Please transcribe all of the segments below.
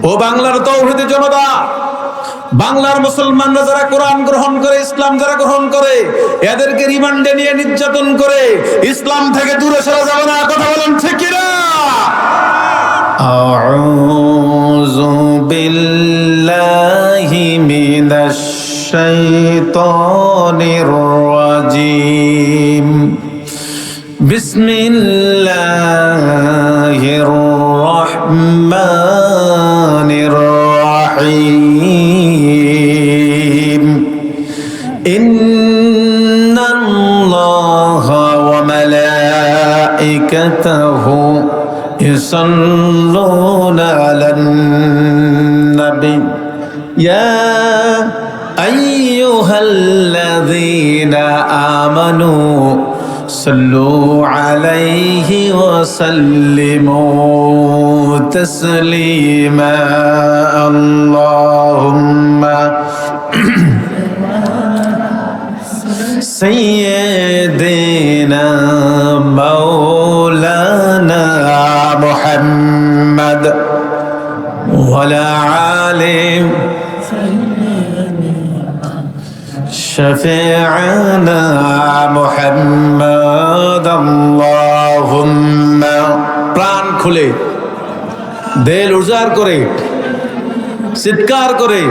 ও বাংলার তৌহিদি জনতা, বাংলার মুসলমানরা যারা কোরআন গ্রহণ করে, ইসলাম যারা গ্রহণ করে, এদেরকে রিমান্ডে নিয়ে নির্যাতন করে ইসলাম থেকে দূরে সরে যাবে না। কথা বলেন ঠিক কিনা? আউযু বিল্লাহি মিনাশ শাইতানির রাজিম। বিসমিল্লাহির রাহমানির রাহিম। ইন্নাল্লাহা ওয়া মালাইকাতাহু ইউসাল্লুনা আলান নবী ইয়া আইয়ুহাল্লাযীনা আমানু সাল্লু আলাইহি ওয়া সাল্লিমু তাসলিমা। আল্লাহুম্মা সাইয়্যিদিনা মাওলানা মুহাম্মদ ওয়া আলা আলি শাফি'ানা মুহাম্মদ। আল্লাহুম্মা, প্রাণ খুলে দিল উজাড় করে চিৎকার করে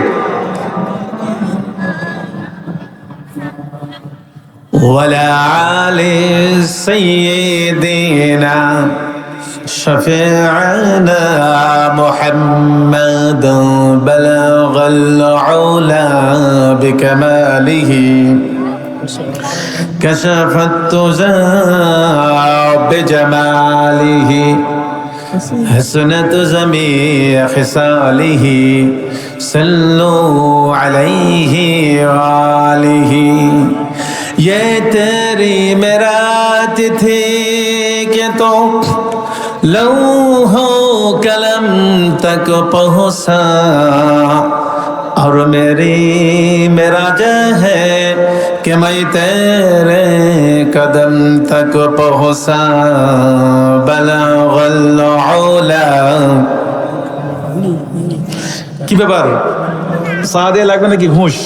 ওয়ালা আলি সাইয়্যিদিনা শাফি'ানা মুহাম্মদ বালাগাল উলা বিকামালিহি কাশাফাত তুজা বিজামালিহি حسنت جميع خصاله صلوا عليه وآله। ये तेरी मेरात थी कि तो लौहो कलम तक पहुँचा, और मेरा है कि मैं तेरे कदम तक पहुँचा। बलगल उला। কি ব্যাপার, সাদে লাগবে নাকি ঘুষ?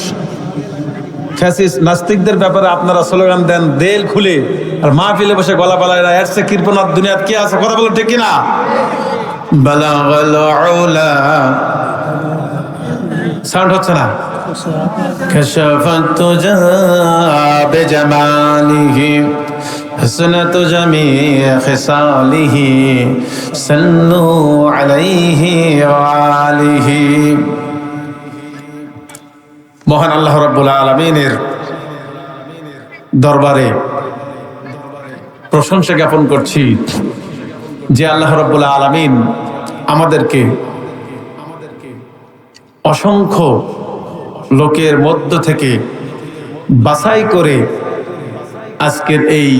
ফ্যাসিস নাস্তিকদের ব্যাপারে আপনারা স্লোগান দেন দেল খুলে, আর মাহফিলে বসে গলা পালায় না। এর চেয়ে কৃপণার দুনিয়াত কি আছে? কথা বলো ঠিক কিনা? বালাগাল উলা। সাউন্ড হচ্ছে না। কাশাফাত তুজা বিজামালিহি حسنت جميع خصاله صلوا عليه وآله। মহান আল্লাহ রাব্বুল আলামিনের দরবারে প্রশংসা জ্ঞাপন করছি যে আল্লাহ রাব্বুল আলামিন আমাদেরকে অসংখ্য লোকের মধ্য থেকে বাছাই করে আজকের এই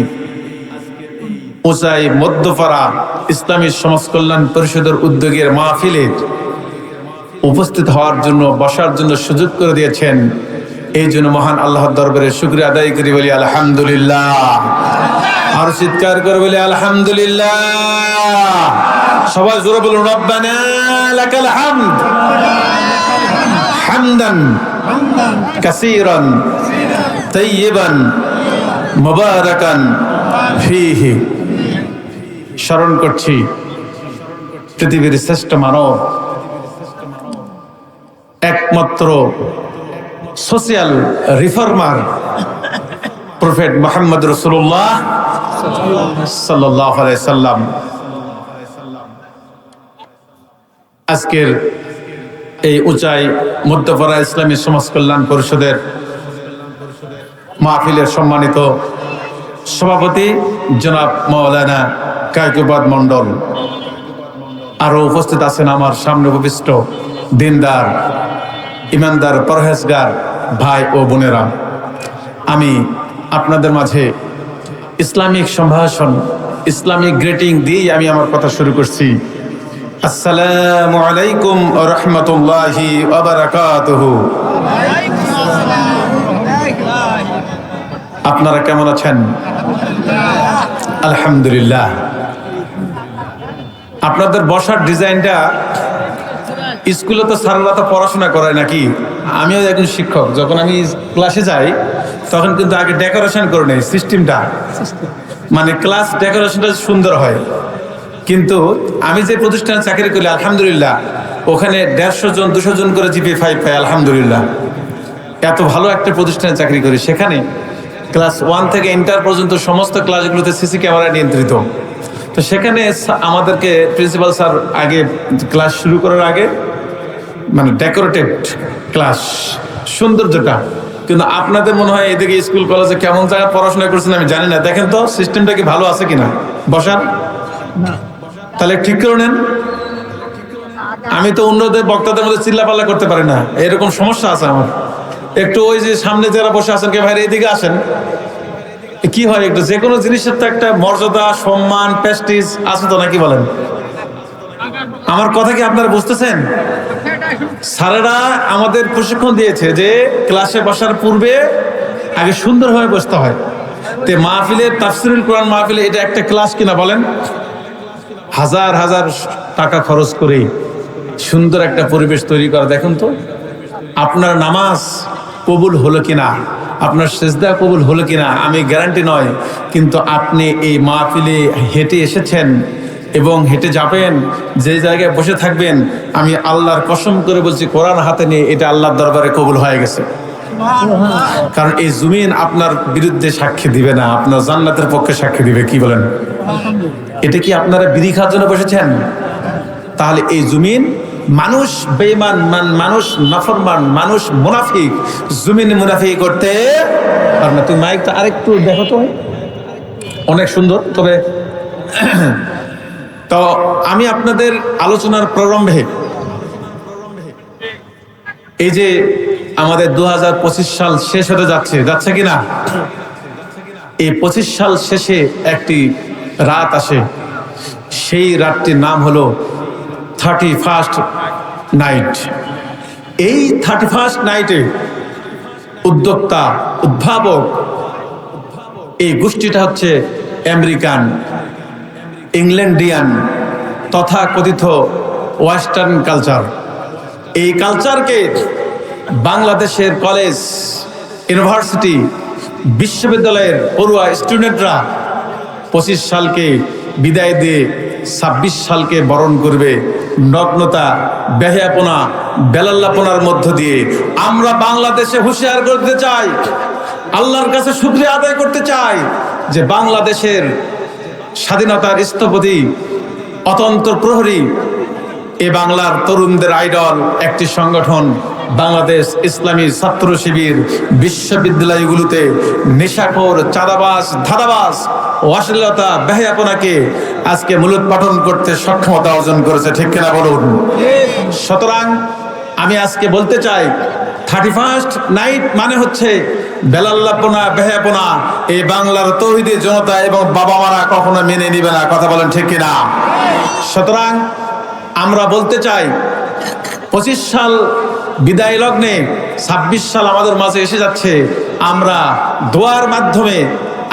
উচাই মধ্যপাড়া ইসলামী সমাজ কল্যাণ পরিষদের উদ্যোগের মাহফিলে উপস্থিত হওয়ার জন্য, বসার জন্য সুযোগ করে দিয়েছেন। এই জন্য মহান আল্লাহর দরবারে শুকরিয়া আদায় করি, বলি আলহামদুলিল্লাহ। আর চিৎকার করে বলি আলহামদুলিল্লাহ। সবাই জোরে বলুন রব্বানা লাকাল হামদ হামদান কাসীরান তাইয়িবান মুবারাকান ফীহি। স্মরণ করছি পৃথিবীর শ্রেষ্ঠ মানব, একমাত্র সোশিয়াল রিফর্মার প্রফেট মুহাম্মদ রাসূলুল্লাহ সাল্লাল্লাহু আলাইহি সাল্লাম। আজকের এই উচাই মধ্যপাড়া ইসলামী সমাজ কল্যাণ পরিষদের মাহফিলের সম্মানিত সভাপতি জনাব মাওলানা কায়কুবাদ মন্ডল, আরো উপস্থিত আছেন আমার সামনে উপবিষ্ট দিনদার, ইমানদার, পরহেজগার ভাই ও বোনেরা। আমি আপনাদের মাঝে ইসলামিক সম্ভাষণ, ইসলামিক গ্রিটিং দিয়ে আমি আমার কথা শুরু করছি। আসসালামু আলাইকুম ওয়া রাহমাতুল্লাহি ওয়া বারাকাতুহু। আপনারা কেমন আছেন? আলহামদুলিল্লাহ। আপনাদের বসার ডিজাইনটা স্কুলে তো স্যাররা তো পড়াশোনা করায় নাকি? আমিও একজন শিক্ষক, যখন আমি ক্লাসে যাই তখন কিন্তু আগে ডেকোরেশন করে নেই, সিস্টেমটা মানে ক্লাস ডেকোরেশনটা সুন্দর হয়। কিন্তু আমি যে প্রতিষ্ঠানে চাকরি করি আলহামদুলিল্লাহ, ওখানে 150 জন 200 জন করে জিপিএ 5 পাই আলহামদুলিল্লাহ। এত ভালো একটা প্রতিষ্ঠানে চাকরি করি, সেখানে ক্লাস 1 থেকে ইন্টার পর্যন্ত সমস্ত ক্লাসগুলোতে সিসি ক্যামেরা নিয়ন্ত্রিত। তো সেখানে আমাদেরকে প্রিন্সিপাল স্যার আগে ক্লাস শুরু করার আগে মানে ডেকোরেটেড ক্লাস, সৌন্দর্যটা। কিন্তু আপনাদের মনে হয় এদিকে স্কুল কলেজে কেমন জায়গায় পড়াশোনা করছেন আমি জানি না, দেখেন তো সিস্টেমটা কি ভালো আছে কিনা বসার, তাহলে ঠিক করে নেন। আমি তো অন্যদের বক্তাদের মধ্যে চিল্লাপাল্লা করতে পারি না, এরকম সমস্যা আছে আমার। একটু ওই যে সামনে যারা বসে আছেন, কে ভাই এদিকে আসেন, কি হয় একটু যে কোনো জিনিসের তো একটা মর্যাদা, সম্মান, প্রেস্টিজ আছে তো, নাকি বলেন? আমার কথা কি আপনারা বুঝতেছেন? স্যারেরা আমাদের প্রশিক্ষণ দিয়েছে যে ক্লাসে বসার পূর্বে আগে সুন্দরভাবে বসতে হয়। তে মাহফিলের তাফসিরুল কোরআন মাহফিলে এটা একটা ক্লাস কিনা বলেন? হাজার হাজার টাকা খরচ করে সুন্দর একটা পরিবেশ তৈরি করা। দেখুন তো আপনার নামাজ কবুল হলো কিনা, আপনার সেজদা কবুল হলো কিনা আমি গ্যারান্টি নয়, কিন্তু আপনি এই মাহফিলে হেঁটে এসেছেন এবং হেঁটে যাবেন, যে জায়গায় বসে থাকবেন, আমি আল্লাহর কসম করে বলছি কোরআন হাতে নিয়ে এটা আল্লাহর দরবারে কবুল হয়ে গেছে। কারণ এই জমিন আপনার বিরুদ্ধে সাক্ষী দিবে না, আপনার জান্নাতের পক্ষে সাক্ষী দিবে। কি বলেন? এটা কি আপনারা বিড়ি খাওয়ার জন্য বসেছেন? তাহলে এই জমিন মানুষ বেঈমান, মানুষ নাফরমান, মানুষ মুনাফিক, জমিন মুনাফিক করতে পারে না। তুমি মাইকটা আরেকটু দেখো তো, অনেক সুন্দর। তবে তো আমি আপনাদের আলোচনার প্রারম্ভে এই যে আমাদের 2025 সাল শেষ হতে যাচ্ছে কিনা, এই 25 সাল শেষে একটি রাত আসে, সেই রাতটির নাম হলো 31st নাইট। এই 31st নাইটে উদ্যোক্তা, উদ্ভাবক এই গোষ্ঠীটা হচ্ছে আমেরিকান, ইংল্যান্ডিয়ান তথা কথিত ওয়েস্টার্ন কালচার। এই কালচারকে বাংলাদেশের কলেজ, ইউনিভার্সিটি, বিশ্ববিদ্যালয়ের পড়ুয়া স্টুডেন্টরা 25 সালকে বিদায় দিয়ে 26 সালকে বরণ করবে নগ্নতা, বেহায়াপনা, বেলাল্লাপনার মধ্য দিয়ে। আমরা বাংলাদেশে হুঁশিয়ার করতে চাই, আল্লাহর কাছে শুকরিয়া আদায় করতে চাই যে বাংলাদেশের স্বাধীনতার স্থপতি, অতন্ত্র প্রহরী, এ বাংলার তরুণদের আইডল একটি সংগঠন বাংলাদেশ ইসলামী ছাত্র শিবির বিশ্ববিদ্যালয়গুলোতে নেশাখোর, চাঁদাবাজ, ধাঁধাবাজ ও অশ্লীলতা, বেহায়াপনাকে আজকে মূলোৎপাটন করতে সক্ষমতা অর্জন করেছে। ঠিক কিনা বলুন? সুতরাং আমি আজকে বলতে চাই 31st নাইট মানে হচ্ছে বেলাল্লাপনা, বেহায়াপনা এই বাংলার তৌহিদি জনতা এবং বাবা মারা কখনো মেনে নিবে না। কথা বলেন ঠিক কিনা? সুতরাং আমরা বলতে চাই 25 সাল বিদায় লগ্নে 26 সাল আমাদের মাঝে এসে যাচ্ছে। আমরা দোয়ার মাধ্যমে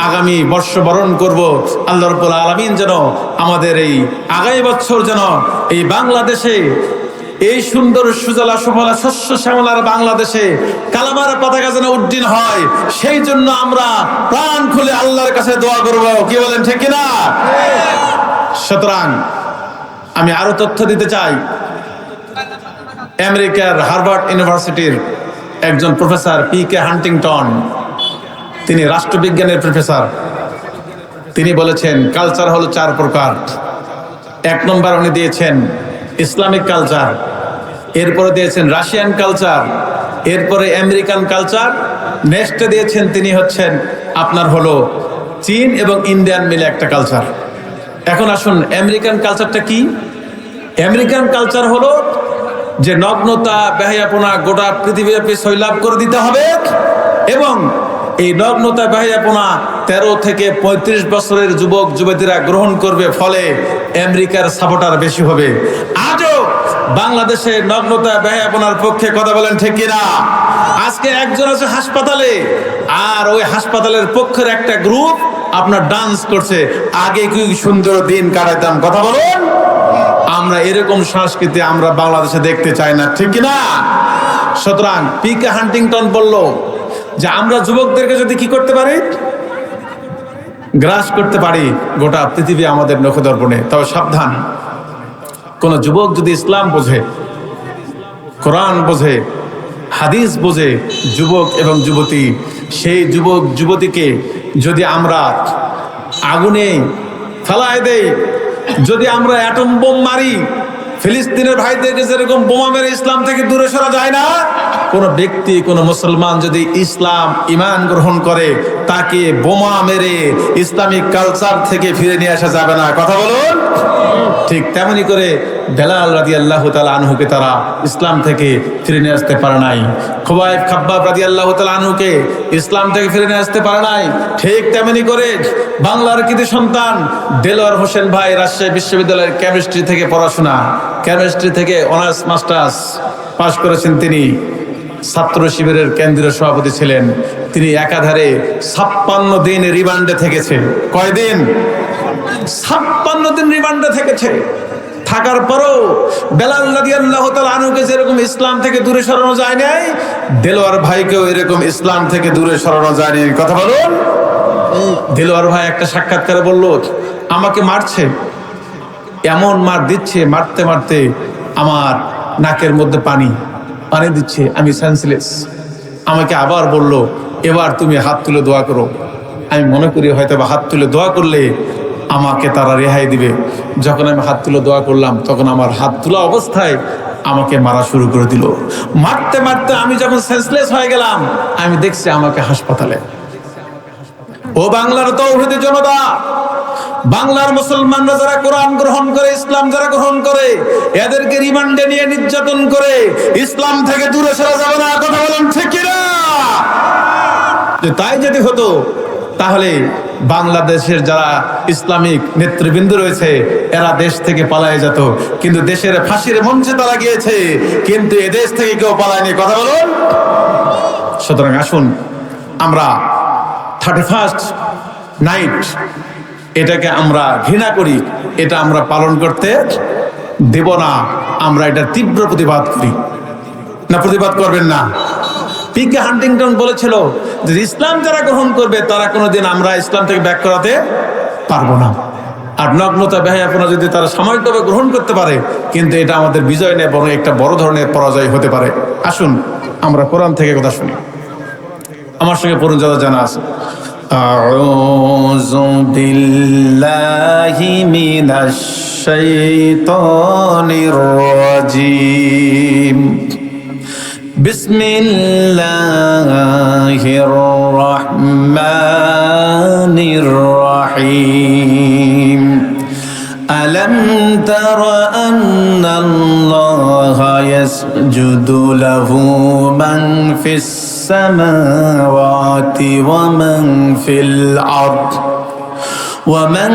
আগামী বর্ষ বরণ করব। আল্লাহ রাব্বুল আলামিন যেন আমাদের এই আগামী বছর যেন এই বাংলাদেশে, এই সুন্দর সুজলা সুফলা শস্য শ্যামলার বাংলাদেশে কালামার পতাকা যেন উড্ডীন হয়, সেই জন্য আমরা প্রাণ খুলে আল্লাহর কাছে দোয়া করব। কি বলেন ঠিক কিনা? সুতরাং আমি আরো তথ্য দিতে চাই। আমেরিকার হার্ভার্ড ইউনিভার্সিটির একজন প্রফেসর PK হান্টিংটন, তিনি রাষ্ট্রবিজ্ঞানের প্রফেসর, তিনি বলেছেন কালচার হলো 4 প্রকার। 1 নম্বর উনি দিয়েছেন ইসলামিক কালচার, এরপরে দিয়েছেন রাশিয়ান কালচার, এরপরে আমেরিকান কালচার, নেক্সটে দিয়েছেন তিনি হচ্ছেন আপনার হলো চীন এবং ইন্ডিয়ান মিলে একটা কালচার। এখন আসুন আমেরিকান কালচারটা কি? আমেরিকান কালচার হলো যে নগ্নতা, বেহায়াপনা গোটা পৃথিবীব্যাপী সৈলাভ করে দিতে হবে এবং এই নগ্নতা, বেহায়াপনা 13 থেকে 35 বছরের যুবক যুবতীরা গ্রহণ করবে, ফলে আমেরিকার সাপোর্টার বেশি হবে। আজও বাংলাদেশে নগ্নতা, বেহায়াপনার পক্ষে কথা বলেন ঠিক কিনা? আজকে একজন আছে হাসপাতালে, আর ওই হাসপাতালের পক্ষের একটা গ্রুপ আপনার ডান্স করছে। আগে কি সুন্দর দিন কাটাইতাম, কথা বলুন। আমরা এরকম সংস্কৃতি আমরা বাংলাদেশে দেখতে চাই না, ঠিক কিনা? সুতরাং পিকে হান্টিংটন বলল যে আমরা যুবকদেরকে যদি কি করতে পারি, গ্রাস করতে পারি, গোটা পৃথিবী আমাদের নখদর্পণে। তবে সাবধান, কোন যুবক যদি ইসলাম বোঝে, কোরআন বোঝে, হাদিস বোঝে, যুবক এবং যুবতী, সেই যুবক যুবতীকে যদি আমরা আগুনে ফেলায় দেই, যদি আমরা অ্যাটম বোম মারি, ফিলিস্তিনের ভাইদেরকে যেরকম বোমা মেরে ইসলাম থেকে দূরে সরা যায় না, কোন ব্যক্তি, কোন মুসলমান যদি ইসলাম ঈমান গ্রহণ করে, তাকে বোমা মেরে ইসলামিক কালচার থেকে ফিরে নিয়ে আসা যাবে না। কথা বলুন। ঠিক তেমনি করে বেলাল রাদিয়াল্লাহু তাআলা আনহুকে তারা ইসলাম থেকে ফিরে নিয়ে আসতে পারে নাই, খুবাইব খাব্বাব রাদিয়াল্লাহু তাআলা আনহুকে ইসলাম থেকে ফিরে নিয়ে আসতে পারে নাই। ঠিক তেমনি করে বাংলার কৃতি সন্তান দেলোয়ার হোসেন ভাই রাজশাহী বিশ্ববিদ্যালয়ের কেমিস্ট্রি থেকে অনার্স মাস্টার্স পাশ করেছেন। তিনি ছাত্র শিবিরের কেন্দ্রীয় সভাপতি ছিলেন। তিনি একাধারে 56 দিন রিমান্ডে থেকেছে। কয়দিন? 56 দিন রিমান্ডে থেকেছে। থাকার পরও বেলাল রাদিয়াল্লাহু তাআলা আনহুকে যেরকম ইসলাম থেকে দূরে সরানো যায় নাই, দেলোয়ার ভাইকেও এরকম ইসলাম থেকে দূরে সরানো যায়নি। কথা বলুন। দেলোয়ার ভাই একটা সাক্ষাৎকারে বলল, আমাকে মারছে, এমন মার দিচ্ছে, মারতে মারতে আমার নাকের মধ্যে পানি দিচ্ছে, আমি সেন্সলেস। আমাকে আবার বলল, এবার তুমি হাত তুলে দোয়া করো। আমি মনে করি হয়তো হাত তুলে দোয়া করলে আমাকে তারা রেহাই দিবে। যখন আমি হাত তুলে দোয়া করলাম, তখন আমার হাত তোলা অবস্থায় আমাকে মারা শুরু করে দিল। মারতে মারতে আমি যখন সেন্সলেস হয়ে গেলাম, আমি দেখছি আমাকে হাসপাতালে। ও বাংলার তৌহিদি জনতা, বাংলার মুসলমানরা যারা কোরআন গ্রহণ করে, ইসলাম যারা গ্রহণ করে, এদেরকে রিমান্ডে নিয়ে নির্যাতন করে ইসলাম থেকে দূরে সরা যাবে না। কথা বলেন ঠিক কিনা? তাই যদি হতো, তাহলে বাংলাদেশের যারা ইসলামিক নেতৃবৃন্দ রয়েছে, এরা দেশ থেকে পালায় যেত। কিন্তু দেশের ফাঁসির মঞ্চে তারা গিয়েছে, কিন্তু এদেশ থেকে কেউ পালায়নি। কথা বলুন। সুতরাং আসুন, আমরা 31st নাইট এটাকে আমরা ঘৃণা করি, এটা আমরা পালন করতে দেব না। আমরা এটা তীব্র প্রতিবাদ করি। না, প্রতিবাদ করবেন না? পিকে হান্টিংটন বলেছিল যে ইসলাম যারা গ্রহণ করবে, তারা কোনোদিন আমরা ইসলাম থেকে ব্যাক করাতে পারবো না। আর নগ্নতা, বেহায়াপনা যদি তারা সাময়িকভাবে গ্রহণ করতে পারে, কিন্তু এটা আমাদের বিজয় নেই, বরং একটা বড় ধরনের পরাজয় হতে পারে। আসুন আমরা কোরআন থেকে কথা শুনি। আমার সঙ্গে পড়ুন, যারা জানা আছে। আউযু বিল্লাহি মিনাশ শাইতানির রাজীম। বিসমিল্লাহির রহমানির রহিম। আলম তারা আন্নাল্লাহা ইয়াসজুদু লাহু মান ফিস السماوات ومن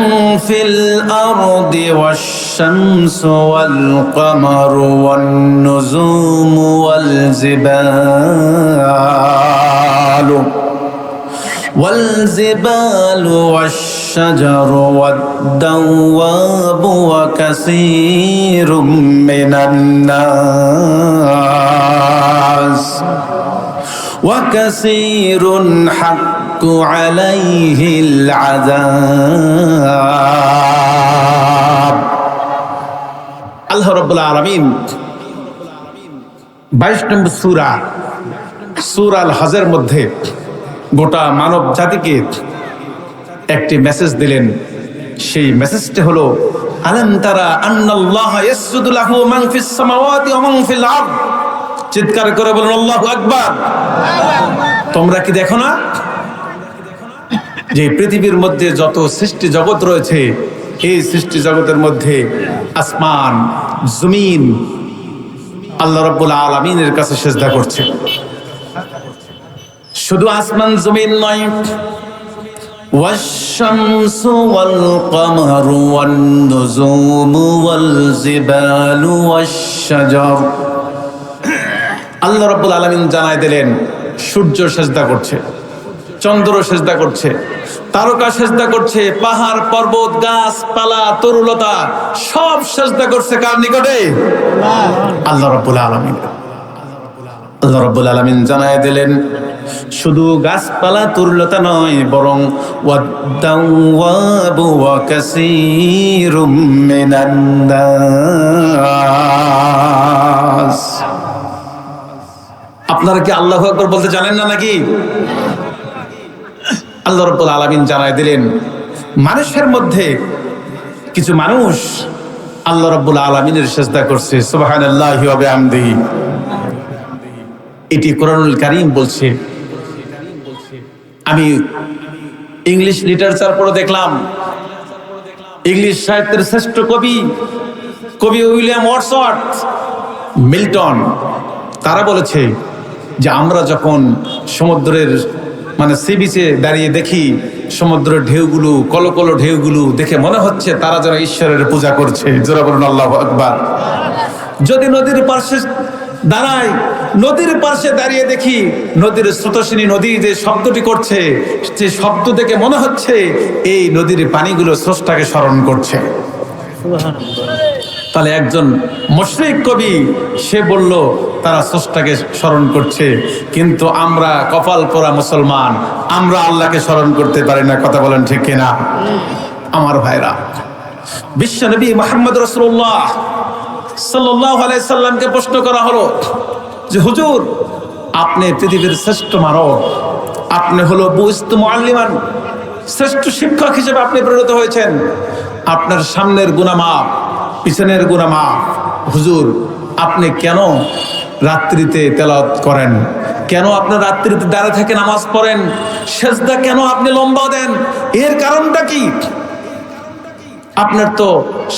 في الأرض والشمس والقمر والنجوم والجبال والشجر والدواب وكثير من الناس وكثير حق عليه العذاب। আল্লাহ রাব্বুল আলামিন 22 নম্বর সূরা আল হজের মধ্যে গোটা মানব জাতিকে একটি মেসেজ দিলেন। সেই মেসেজটি হলো, আলাম তারা আন্নাল্লাহা ইয়াসজুদু লাহু মান ফিস সামাওয়াতি ওয়া মান ফিল আরদ। চিৎকার করে বলুন আল্লাহু আকবার। তোমরা কি দেখো না যে পৃথিবীর মধ্যে যত সৃষ্টি জগৎ রয়েছে, এই সৃষ্টি জগতের মধ্যে আসমান জমিন আল্লাহ রাব্বুল আলামিনের কাছে সিজদা করছে। শুধু আসমান জমিন নয়, والشمس والقمر والنجوم والجبال والشجر। আল্লাহ রাব্বুল আলামিন জানায় দিলেন, সূর্য সিজদা করছে, চন্দ্র সিজদা করছে, তারকা সেজদা করছে, পাহাড় পর্বত গাছপালা তরুলতা সব সেজদা করছে কার নিকটে? আল্লাহ রাব্বুল আলামিন। আল্লাহ রাব্বুল আলামিন জানায় দিলেন শুধু গাছপালা তরুলতা নয়, বরং ওয়াদ-দাওয়াবু ওয়া কাসীরুম মিনান নাস। আপনারা কি আল্লাহু আকবার বলতে জানেন না নাকি? আল্লাহ রাব্বুল আলামিন জানায় দিলেন মানুষের মধ্যে কিছু মানুষ আল্লাহ রাব্বুল আলামিনের সিজদা করছে। সুবহানাল্লাহি ওয়া বিহামদিহি। এটি কোরআনুল কারীম বলছে। আমি ইংলিশ লিটারেচার পড়ে দেখলাম, ইংলিশ সাহিত্যের শ্রেষ্ঠ কবি উইলিয়াম ওয়ার্ডসওয়ার্থ, মিল্টন, তারা বলেছে যে আমরা যখন সমুদ্রের সি বিচে দাঁড়িয়ে দেখি সমুদ্রের ঢেউগুলো, কলকল ঢেউগুলো দেখে মনে হচ্ছে তারা যেন ঈশ্বরের পূজা করছে। জোরে বলুন আল্লাহু আকবার। যদি নদীর পাশে দাঁড়াই, নদীর পাশে দাঁড়িয়ে দেখি নদীর স্রোতস্বিনী নদী যে শব্দটি করছে, যে শব্দ দেখে মনে হচ্ছে এই নদীর পানিগুলো স্রষ্টাকে স্মরণ করছে। তাহলে একজন মুশরিক কবি সে বলল তারা স্রষ্টাকে স্মরণ করছে, কিন্তু আমরা কপাল পোড়া মুসলমান, আমরা আল্লাহকে স্মরণ করতে পারি না। কথা বলেন ঠিক কিনা? আমার ভাইরা, বিশ্বনবী মুহাম্মদ রাসূলুল্লাহ সাল্লাল্লাহু আলাইহি সাল্লামকে প্রশ্ন করা হলো যে হুজুর, আপনি পৃথিবীর শ্রেষ্ঠ মানব, আপনি হলো বুইস্তু মুআল্লিমান, শ্রেষ্ঠ শিক্ষক হিসেবে আপনি প্রেরিত হয়েছেন, আপনার সামনের গুনাহ মাফ, পিছনের গুনাহ মাফ, হুজুর আপনি কেন রাত্রিতে তেলাওয়াত করেন? কেন আপনি রাত্রিতে দাঁড়িয়ে থেকে নামাজ পড়েন? সেজদা কেন আপনি লম্বা দেন? এর কারণটা কি? আপনার তো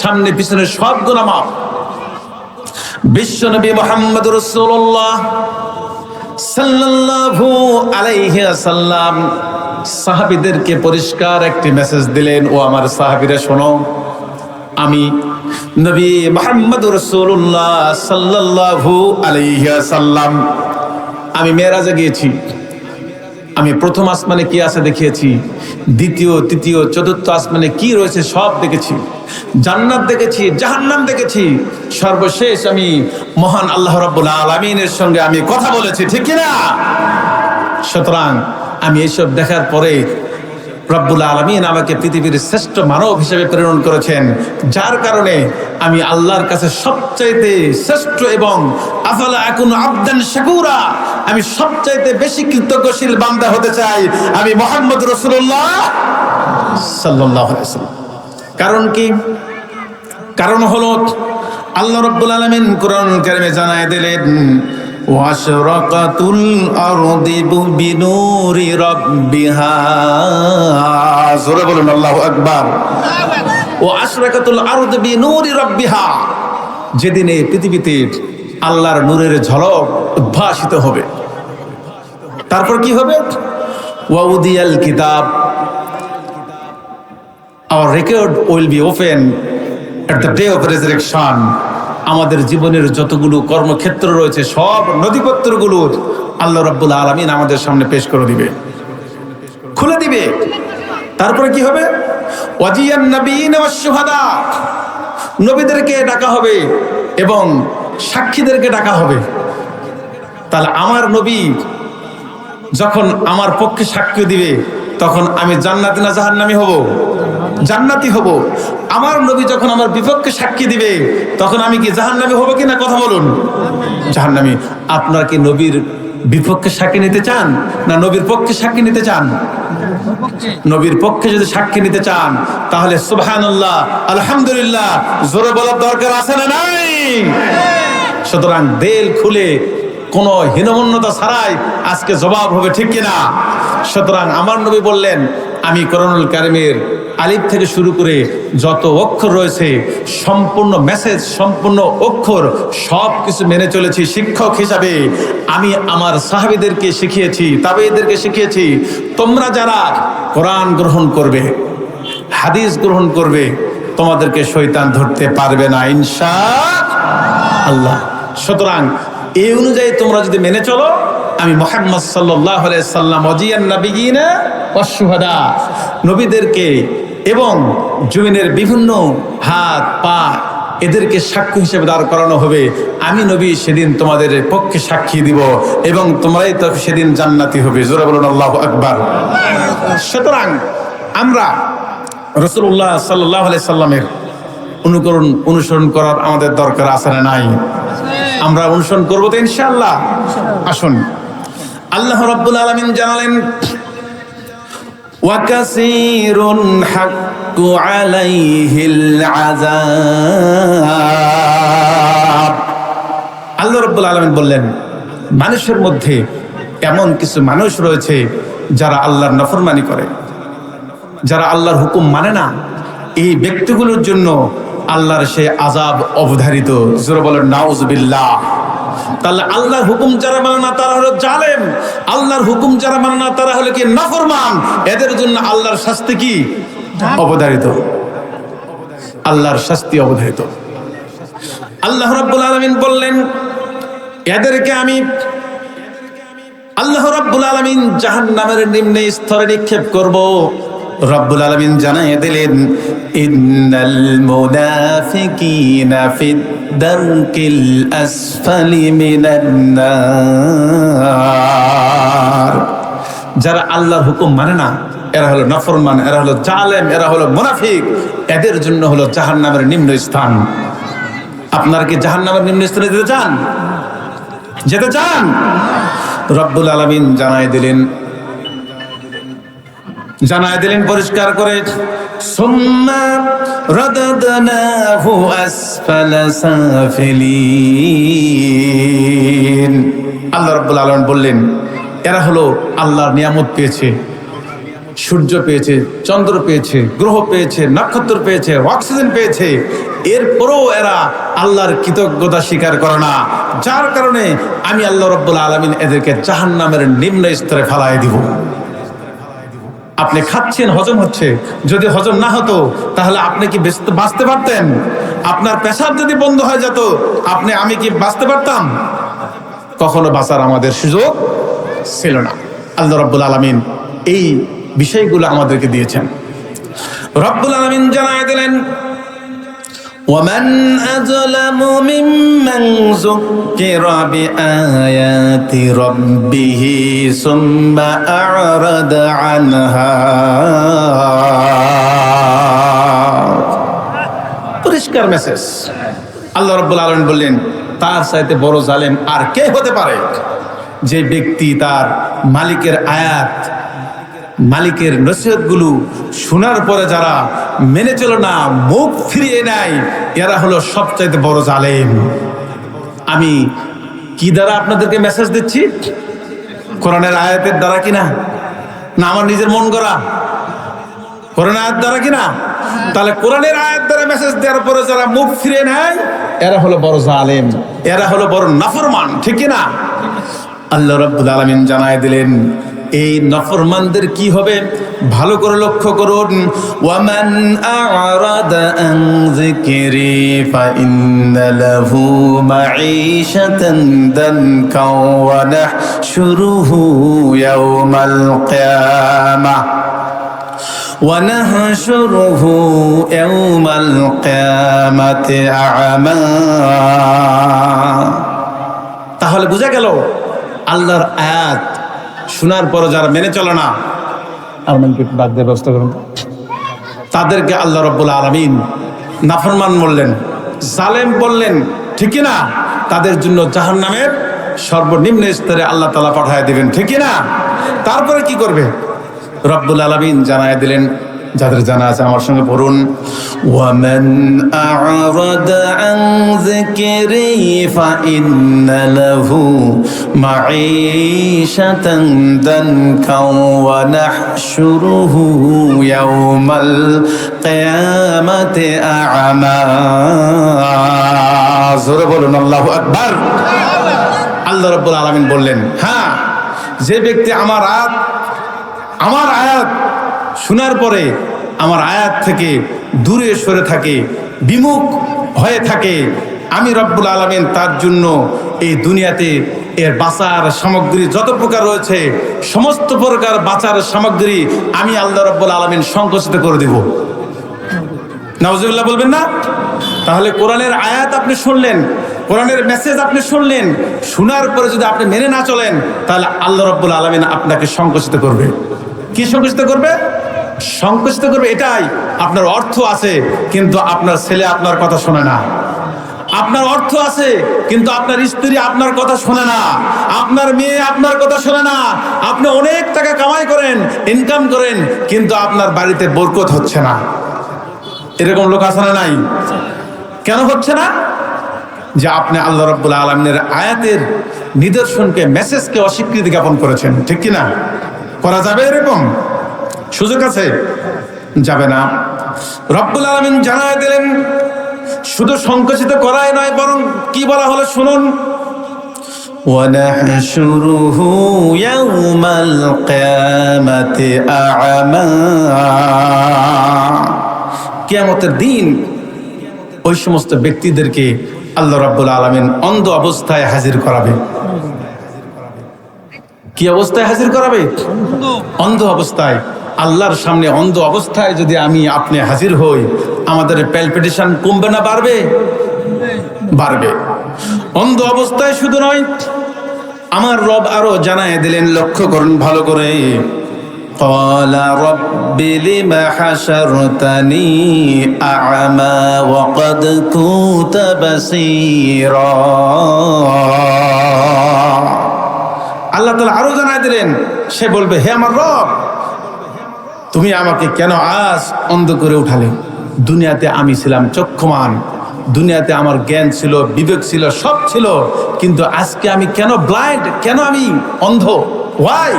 সামনে পিছনে সব গুনাহ মাফ। বিশ্বনবী মুহাম্মদ রাসূলুল্লাহ সাল্লাল্লাহু আলাইহি ওয়াসাল্লাম সাহাবীদেরকে পরিষ্কার একটি মেসেজ দিলেন, ও আমার সাহাবীরা শোনো, আমি নবী মুহাম্মদ রাসূলুল্লাহ সাল্লাল্লাহু আলাইহি ওয়াসাল্লাম আমি মেরাজে গিয়েছি। আমি প্রথম আসমানে কি আছে দেখিয়েছি, দ্বিতীয় তৃতীয় চতুর্থ আসমানে কি রয়েছে সব দেখেছি, জান্নাত দেখেছি, জাহান্নাম দেখেছি, সর্বশেষ আমি মহান আল্লাহ রাব্বুল আলামিনের সঙ্গে আমি কথা বলেছি, ঠিক কি না? সুতরাং আমি এসব দেখার পরে রব্বুল আলামিন আমাকে পৃথিবীর শ্রেষ্ঠ মানব হিসেবে প্রেরণ করেছেন, যার কারণে আমি আল্লাহর কাছে সবচাইতে শ্রেষ্ঠ এবং আফালা আকুনু আবদান শাকুরা, আমি সবচাইতে বেশি কৃতজ্ঞশীল বান্দা হতে চাই, আমি মুহাম্মদ রাসূলুল্লাহ সাল্লাল্লাহু আলাইহি ওয়াসাল্লাম। কারণ কি? কারণ হলো আল্লাহ রাব্বুল আলামিন কোরআনুল কারীমে জানায় দিলেন ওয়াশরাকাতুল আরদি বিনুরি রাব্বিহা। জোরে বলুন আল্লাহু আকবার। ওয়াশরাকাতুল আরদি বিনুরি রাব্বিহা, যেদিন এই পৃথিবীতে আল্লাহর নূরের ঝলক উদ্ভাসিত হবে। তারপর কি হবে? ওয়াউদিয়াল কিতাব, our record will be open at the day of resurrection. আমাদের জীবনের যতগুলো কর্মক্ষেত্র রয়েছে সব নথিপত্রগুলো আল্লাহ রাব্বুল আলামিন আমাদের সামনে পেশ করে দিবে, খুলে দিবে। তারপরে কি হবে? ওয়াজিয়ান নাবিয়িনা ওয়াশ শুহাদা, নবীদেরকে ডাকা হবে এবং সাক্ষীদেরকে ডাকা হবে। তাহলে আমার নবী যখন আমার পক্ষে সাক্ষ্য দিবে তখন আমি জান্নাতি না জাহান্নামী হব? জান্নাতি হব। আমার নবী যখন আমার বিপক্ষে সাক্ষী দিবে তখন আমি কি জাহান্নামী হব কিনা? কথা বলুন, জাহান্নামী। আপনারা কি নবীর বিপক্ষে সাক্ষী নিতে চান না নবীর পক্ষে সাক্ষী নিতে চান? নবীর পক্ষে যদি সাক্ষী নিতে চান তাহলে সুবহানাল্লাহ আলহামদুলিল্লাহ জোরে বলার দরকার আছে না নাই? সুতরাং দেল খুলে কোনো হীনমন্যতা ছাড়াই আজকে জবাব হবে, ঠিক কিনা? সুতরাং আমার নবী বললেন, আমি কোরআনুল কারীমের আলিফ থেকে শুরু করে যত অক্ষর রয়েছে সম্পূর্ণ মেসেজ, সম্পূর্ণ অক্ষর সব কিছু মেনে চলেছি। শিক্ষক হিসাবে আমি আমার সাহাবীদেরকে শিখিয়েছি, তাবেঈদেরকে শিখিয়েছি, তোমরা যারা কোরআন গ্রহণ করবে, হাদিস গ্রহণ করবে, তোমাদেরকে শয়তান ধরতে পারবে না ইনশাআল্লাহ। সুতরাং এই অনুযায়ী তোমরা যদি মেনে চলো, আমি মুহাম্মদ সাল্লাল্লাহু আলাইহি সাল্লাম ওয়াজিয়ান নাবিয়িনা ওয়াশ শুহাদা, নবীদেরকে এবং জমিনের বিভিন্ন হাত পা এদেরকে সাক্ষ্য হিসেবে দাঁড় করানো হবে। আমি নবী সেদিন তোমাদের পক্ষে সাক্ষী দিব এবং তোমরাই তো সেদিন জান্নাতি হবে। জোরে বলুন আল্লাহু আকবার। সুতরাং আমরা রাসূলুল্লাহ সাল্লাল্লাহু আলাইহি সাল্লামের অনুসরণ করার আমাদের দরকার আছে না নাই? আমরা অনুসরণ করবো তো ইনশাআল্লাহ। আসুন, আল্লাহ রাব্বুল আলামিন জানালেন, ওয়াকাসীরুন হাক্কু আলাইহিল আযাব। আল্লাহ রাব্বুল আলামিন বললেন, মানুষের মধ্যে এমন কিছু মানুষ রয়েছে যারা আল্লাহর নাফরমানি করে, যারা আল্লাহর হুকুম মানে না। এই ব্যক্তিগুলোর জন্য আল্লাহর সে আযাব অবধারিত। জোরে বলেন নাউজুবিল্লাহ। তাহলে আল্লাহর হুকুম যারা মানে না তারা হলো জালেম, আল্লাহর হুকুম যারা মানে না তারা হলো কি নাফরমান। এদের জন্য আল্লাহর শাস্তি কি অবধারিত, আল্লাহর শাস্তি অবধারিত। আল্লাহ রাব্বুল আলামিন বললেন, এদেরকে আমি আল্লাহ রাব্বুল আলামিন জাহান্নামের নিম্ন স্তরে নিক্ষেপ করব। রব্বুল আলামিন জানাইয়া দিলেন, ইন্নাল মুনাফিকিনা ফিদ দারকিল আসফালি মিনান নার। যারা আল্লাহর হুকুম মানে না, এরা হলো নাফরমান, এরা হলো জালেম, এরা হলো মুনাফিক। এদের জন্য হলো জাহান্নামের নিম্ন স্থান। আপনারা কি জাহান্নামের নিম্ন স্থানে যেতে চান? যেতে চান? রব্বুল আলামিন জানায় দিলেন পরিষ্কার করে, সুম্মা রাদাদনাহু আসফালা সাফিলিন। আল্লাহ রাব্বুল আলামিন বললেন, এরা হলো আল্লাহর নিয়ামত পেয়েছে, সূর্য পেয়েছে, চন্দ্র পেয়েছে, গ্রহ পেয়েছে, নক্ষত্র পেয়েছে, অক্সিজেন পেয়েছে, এরপরও এরা আল্লাহর কৃতজ্ঞতা স্বীকার করে না। যার কারণে আমি আল্লাহ রাব্বুল আলামিন এদেরকে জাহান্নামের নিম্ন স্তরে ফেলায় দিব। আপনি খাচ্ছেন, হজম হচ্ছে, যদি হজম না হতো তাহলে আপনি কি বাঁচতে পারতেন? আপনার পেশাব যদি বন্ধ হয়ে যেত, আমি কি বাঁচতে পারতাম? কখনো বাঁচার আমাদের সুযোগ ছিল না। আল্লাহ রাব্বুল আলামিন এই বিষয়গুলো আমাদেরকে দিয়েছেন। রব্বুল আলামিন জানায় দিলেন, ومن أظلم ممن ذكر بآيات ربه ثم أعرض عنها। পরিষ্কার মেসেজ। আল্লাহ রাব্বুল আলামিন বললেন, তার চাইতে বড় জালেম আর কে হতে পারে? যে ব্যক্তি তার মালিকের আয়াত, মালিকের নসিহতগুলো শোনার পরে যারা মেনে চলো না, মুখ ফিরিয়ে নেয়, এরা হলো সবচাইতে বড় জালেম। আমি কি দ্বারা আপনাদেরকে মেসেজ দিচ্ছি? কোরআনের আয়াতের দ্বারা কিনা? না আমার নিজের মন গড়া কোরআনের আয়াত দ্বারা কিনা? তাহলে কোরআনের আয়াত দ্বারা মেসেজ দেওয়ার পরে যারা মুখ ফিরিয়ে নেয়, এরা হলো বড় জালেম, এরা হলো বড় নাফরমান। ঠিক কিনা? আল্লাহ রাব্বুল আলামিন জানায় দিলেন, এই নাফরমানদের কি হবে ভালো করে লক্ষ্য করুন। ওয়ামান আ'রাদা আন যিকরি ফাইন্না লাহু মাঈশাতান দানকা ওয়া নাহশুরুহু ইয়াওমাল কিয়ামাহ ونحشره يوم القيامة أعمى। তাহলে বোঝা গেল আল্লাহর আয়াত শোনার পর যারা মেনে চলে না, ব্যবস্থা করুন, তাদেরকে আল্লাহ রাব্বুল আলামিন নাফরমান বললেন, জালেম বললেন। ঠিক না? তাদের জন্য জাহান্নামের সর্বনিম্ন স্তরে আল্লাহ তাআলা পাঠিয়ে দিবেন। ঠিক না? তারপরে কি করবে? রব্বুল আলামিন জানায় দিলেন, যাদের জানা আছে আমার সঙ্গে পড়ুন, ওয়ামান আ'রাদা আন যিকরি ফাইন্না লাহু মাঈশাতান দানকা ওয়া নাহশুরুহু ইয়াওমাল কিয়ামাতি আ'মা। জোরে বলুন আল্লাহু আকবার। আল্লাহ রাব্বুল আলামিন বললেন, হ্যাঁ, যে ব্যক্তি আমার আয়াত শোনার পরে আমার আয়াত থেকে দূরে সরে থাকে, বিমুখ হয়ে থাকে, আমি রব্বুল আলামিন তার জন্য এই দুনিয়াতে এর বাঁচার সামগ্রী যত প্রকার রয়েছে সমস্ত প্রকার বাঁচার সামগ্রী আমি আল্লাহ রব্বুল আলামিন সংকুচিত করে দেব। নাউজুবিল্লাহ বলবেন না? তাহলে কোরআনের আয়াত আপনি শুনলেন, কোরআনের মেসেজ আপনি শুনলেন, শোনার পরে যদি আপনি মেনে না চলেন তাহলে আল্লাহ রাব্বুল আলামিন আপনাকে সংকুচিত করবে। কি সংকুচিত করবে? সংকুচিত করবে এটাই, আপনার অর্থ আছে কিন্তু আপনার ছেলে আপনার কথা শোনে না, আপনার অর্থ আছে কিন্তু আপনার স্ত্রী আপনার কথা শোনে না, আপনার মেয়ে আপনার কথা শোনে না, আপনি অনেক টাকা কামাই করেন, ইনকাম করেন, কিন্তু আপনার বাড়িতে বরকত হচ্ছে না। এরকম লোক আছে না নাই? কেন হচ্ছে না? যে আপনি আল্লাহ রাব্বুল আলামিনের আয়াতের নিদর্শনকে, মেসেজকে অস্বীকৃতি জ্ঞাপন করেছেন। ঠিক কি না? করা যাবে এরকম? সুযোগ আছে? যাবে না। রব্বুল আলামিন জানায় দিলেন, শুধু সংকুচিত করাই নয়, বরং কি বলা হলো শুনুন। وَنَحْشُرُهُ يَوْمَ الْقِيَامَةِ أَعْمَى। কিয়ামতের দিন ওই সমস্ত ব্যক্তিদেরকে আল্লাহ রাব্বুল আলামিন অন্ধ অবস্থায় হাজির করাবে। কি অবস্থায় হাজির করাবে? অন্ধ অবস্থায়। আল্লাহর সামনে অন্ধ অবস্থায় যদি আমি আপনি হাজির হই, আমাদের প্যালপিটেশন কমবে না বাড়বে? বাড়বে। অন্ধ অবস্থায় শুধু নয়, আমার রব আরো জানায় দিলেন, লক্ষ্য করুন ভালো করে। قال رب لم حشرتني أعمى وقد كنت بصيرا। আল্লাহ তাআলা আরো জানায় দিলেন, সে বলবে, হে আমার রব, তুমি আমাকে কেন আজ অন্ধ করে উঠালে? দুনিয়াতে আমি ছিলাম চক্ষুমান, দুনিয়াতে আমার জ্ঞান ছিল, বিবেক ছিল, সব ছিল, কিন্তু আজকে আমি কেন ব্লাইন্ড, কেন আমি অন্ধ? ওয়াই?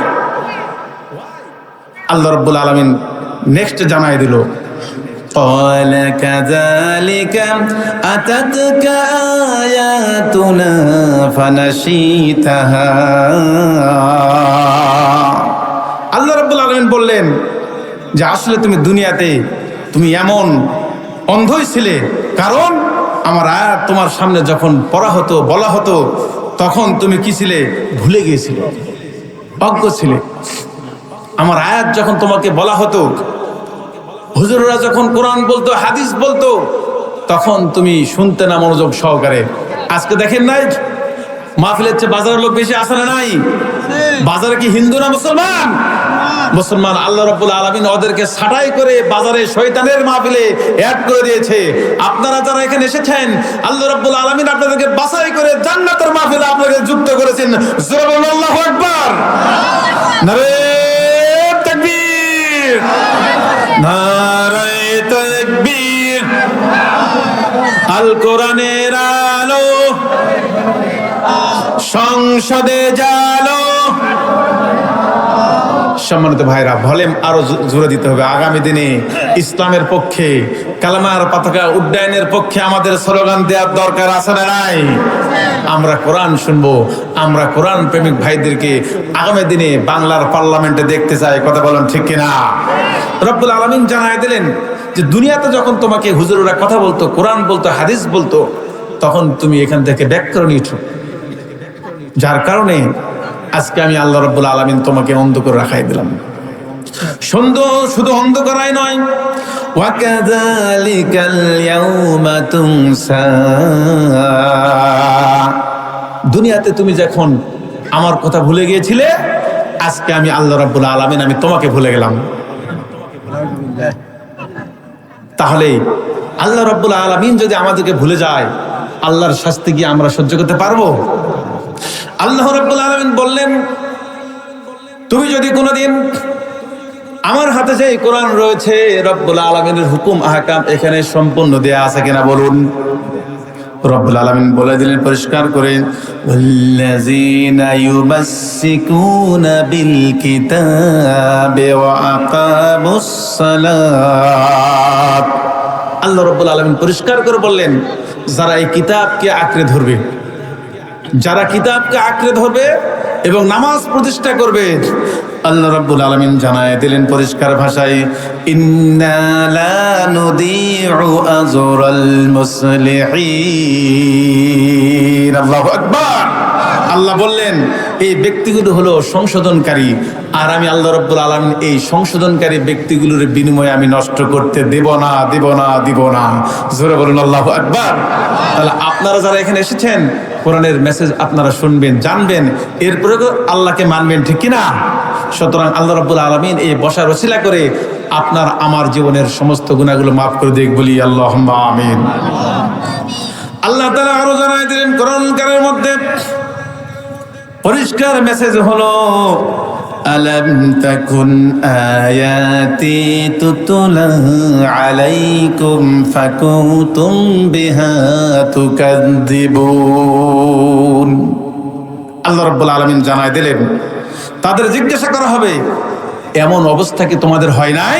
আল্লাহ রাব্বুল আলামিন নেক্সট জানাই দিল, قال كذلك أتتك آياتنا فنسيتها। আল্লাহ রাব্বুল আলামিন বললেন যে আসলে তুমি দুনিয়াতে তুমি এমন অন্ধই ছিলে, কারণ আমার আয়াত তোমার সামনে যখন পড়া হতো, বলা হতো, তখন তুমি কি ছিলে? ভুলে গিয়েছিলে, অজ্ঞ ছিলে। আমার আয়াত যখন তোমাকে বলা হতো, হুজুররা যখন কোরআন বলতো, হাদিস বলতো, তখন তুমি শুনতে না মনোযোগ সহকারে। আজকে দেখেন নাই, মাহফিলের চেয়ে বাজারের লোক বেশি আসে না নাই? বাজারে কি হিন্দু না মুসলমান? মুসলমান। আল্লাহ রাব্বুল আলামিন ওদেরকে ছাঁটাই করে বাজারে শয়তানের মাহফিলে অ্যাড করে দিয়েছে। আপনারা যারা এখানে এসেছেন, আল্লাহ রাব্বুল আলামিন আপনাদেরকে বাছাই করে জান্নাতের মাহফিলে আপনাদের যুক্ত করেছেন। জোরে বলুন আল্লাহু আকবার। নারে তাকবীর, নারে তাকবীর। আল কোরআনের আলো সংসদে জালো। সম্মানিত ভাইরা, ভলিউম আরো জোরে দিতে হবে। আগামী দিনে ইসলামের পক্ষে, কালেমার পতাকা উড্ডয়নের পক্ষে আমাদের স্লোগান দেওয়ার দরকার আছে না নাই? আমরা কোরআন শুনবো, আমরা কোরআন প্রেমিক ভাইদেরকে আগামী দিনে বাংলার পার্লামেন্টে দেখতে চাই। কথা বলেন ঠিক কিনা? রব্বুল আলামিন জানায় দিলেন যে দুনিয়াতে যখন তোমাকে হুজুররা কথা বলতো, কোরআন বলতো, হাদিস বলতো, তখন তুমি এখান থেকে ব্যাক করে নিয়েছো, যার কারণে আজকে আমি আল্লাহ রাব্বুল আলামিন তোমাকে অন্ধ করে রাখাই দিলাম। শুধু অন্ধ করাই নয়, ওয়াকাযালিকাল ইয়াউমা তুনসা। দুনিয়াতে তুমি যখন আমার কথা ভুলে গিয়েছিলে, আজকে আমি আল্লাহ রাব্বুল আলামিন আমি তোমাকে ভুলে গেলাম। তাহলে আল্লাহ রাব্বুল আলামিন যদি আমাদেরকে ভুলে যায়, আল্লাহর শাস্তি কি আমরা সহ্য করতে পারবো? আল্লাহ রাব্বুল আলামিন বললেন, তুমি যদি কোনোদিন আমার হাতে যে কোরআন রয়েছে, রব্বুল আলামিনের হুকুম আহকাম এখানে সম্পূর্ণ দেয়া আছে কিনা বলুন। রব্বুল আলামিন বলে দিলেন পরিষ্কার করে, ওয়াল্লাযীনা ইউমাসসিকুনা বিল কিতাবি ওয়া আকামুস সালাত। আল্লাহ রব্বুল আলামিন পরিষ্কার করে বললেন, যারা এই কিতাবকে আঁকড়ে ধরবে, যারা কিতাবকে আঁকড়ে ধরবে এবং নামাজ প্রতিষ্ঠা করবে। আল্লাহ রাব্বুল আলামিন জানায় দিলেন পরিষ্কার ভাষায়, ইন্না লা নুদিউ আজরাল মুসলিহিন। আল্লাহু আকবার। আল্লাহ বললেন এই ব্যক্তিগুলো হলো সংশোধনকারী, আর আমি আল্লাহ রাব্বুল আলামিন এই সংশোধনকারী ব্যক্তিগুলোর বিনিময়ে আমি নষ্ট করতে দেব না, দেব না, দিব না। জোরে বলুন আল্লাহু আকবার। তাহলে আপনারা যারা এখানে এসেছেন, কোরআনের মেসেজ আপনারা শুনবেন, জানবেন, এরপরে আল্লাহকে মানবেন, ঠিক কিনা? সুতরাং আল্লাহ রাব্বুল আলামিন এই বসার ওসিলা করে আপনার আমার জীবনের সমস্ত গুনাহগুলো মাফ করে দিক, বলি আল্লাহুম্মা আমিন। আল্লাহ তাআলা আরো জানাই দিলেন কোরআন কারিমের মধ্যে, পরিষ্কার মেসেজ হলো, আলাম তাকুন আয়াতি তুতলা আলাইকুম ফাকুনতুম বিহা তুকাযযিবুন। আল্লাহ রাব্বুল আলামিন জানাই দিলেন, তাদের জিজ্ঞাসা করা হবে, এমন অবস্থা কি তোমাদের হয় নাই?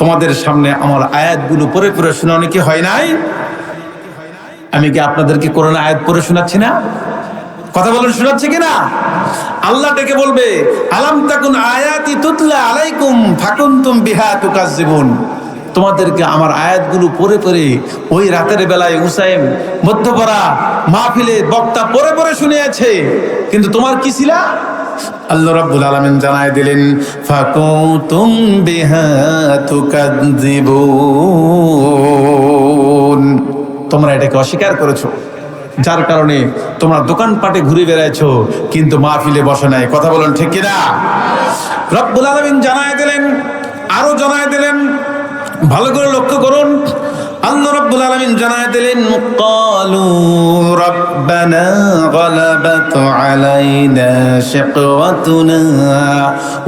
তোমাদের সামনে আমার আয়াতগুলো পড়ে পড়ে শোনানো কি হয় নাই? আমি কি আপনাদেরকে কোরআন আয়াত পড়ে শোনাচ্ছি না? কথা বলেন, শোনাচ্ছে কিনা? আল্লাহ ডেকে বলবে, আলাম তাকুন আয়াতি তুতলা আলাইকুম ফাকুনতুম বিহা তুকাযযিবুন। তোমাদেরকে আমার আয়াতগুলো পড়ে পড়ে ওই রাতের বেলায় হুসাইন মধ্যপাড়া মাহফিলে বক্তা পড়ে পড়ে শুনিয়েছে, কিন্তু তোমার কি ছিল? আল্লাহ রাব্বুল আলামিন জানায় দিলেন, ফাকুনতুম বিহা তুকাযযিবুন। তোমরা এটাকে অস্বীকার করেছো, যার কারণে তোমরা দোকানপাটে ঘুরে বেড়াইছো, কিন্তু মাহফিলে বসে নাই। কথা বলেন, ঠিক কিনা? রব্বুল আলামিন জানায় দিলেন, আরো জানায় দিলেন, ভালো করে লক্ষ্য করুন। আল্লাহ রাব্বুল আলামিন জানায় দিলেন, ক্বালু রাব্বানা গালাবাত আলাইনা শিকওয়াতুনা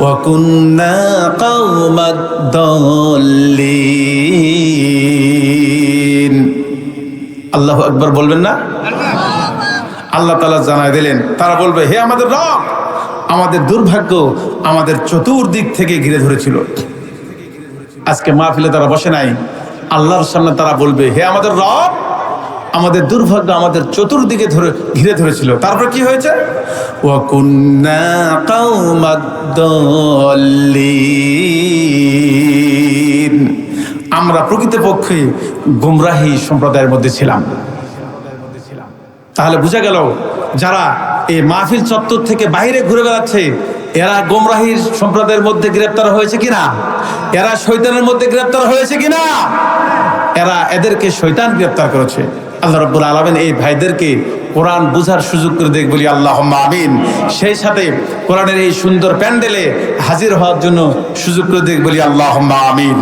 ওয়া কুন্না কওমাদ দাল্লিন। আল্লাহু আকবার বলবেন না? আল্লাহ তাআলা জানায় দিলেন, তারা বলবে, হে আমাদের রব, আমাদের দুর্ভাগ্য আমাদের চতুর্দিক থেকে ঘিরে ধরেছিল। আজকে মাহফিলে তারা বসে নাই, আল্লাহর সামনে তারা বলবে, হে আমাদের রব, আমাদের দুর্ভাগ্য আমাদের চতুর্দিকে ঘিরে ধরেছিল। তারপর কি হয়েছে? ওয়া কুন্না কওমাদ দাল্লিন। আমরা প্রকৃতপক্ষে গুমরাহী সম্প্রদায়ের মধ্যে ছিলাম। তাহলে বোঝা গেল, যারা এই মাহফিল চত্বর থেকে বাইরে ঘুরে বেড়াচ্ছে, এরা গুমরাহী সম্প্রদায়ের মধ্যে গ্রেপ্তার হয়েছে কিনা? এরা শয়তানের মধ্যে গ্রেপ্তার হয়েছে কিনা? এদেরকে শয়তান গ্রেপ্তার করেছে। আল্লাহ রাব্বুল আলামিন এই ভাইদেরকে কোরআন বুঝার সুযোগ করে দেখ, বলি আল্লাহুম্মা আমিন। সেই সাথে কোরআনের এই সুন্দর প্যান্ডেলে হাজির হওয়ার জন্য সুযোগ করে দেখ, বলি আল্লাহুম্মা আমিন।